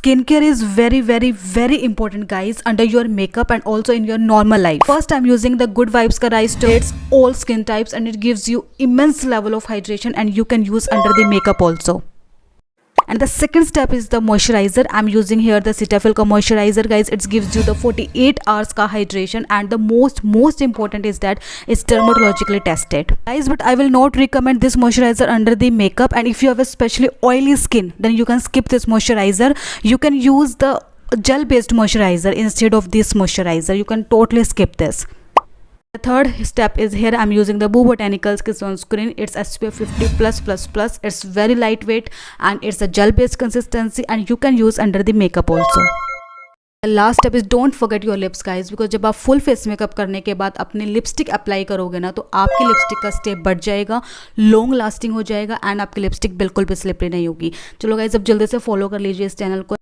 skincare is very important guys under your makeup and also in your normal life. First, I'm using the Good Vibes ka rice to hits all skin types and it gives you immense level of hydration and you can use under the makeup also. And the second step is the moisturizer. I'm using here the Cetaphil ka moisturizer guys. It gives you the 48 hours ka hydration and the most important is that it's dermatologically tested guys. But I will not recommend this moisturizer under the makeup, and if you have especially oily skin then you can skip this moisturizer. You can use the gel based moisturizer instead of this moisturizer. You can totally skip this. The third step is here I'm using the Boo Botanicals sunscreen. It's SPF 50+++. It's very lightweight and it's a gel based consistency and you can use under the makeup also. The last step is don't forget your lips guys, because जब आप full face makeup करने के बाद अपने lipstick apply करोगे ना तो आपकी लिपस्टिक का स्टेप बढ़ जाएगा, लॉन्ग लास्टिंग हो जाएगा एंड आपकी लिपस्टिक बिल्कुल भी स्लिपरी नहीं होगी. चलो गाइज अब जल्दी से फॉलो कर लीजिए इस चैनल को.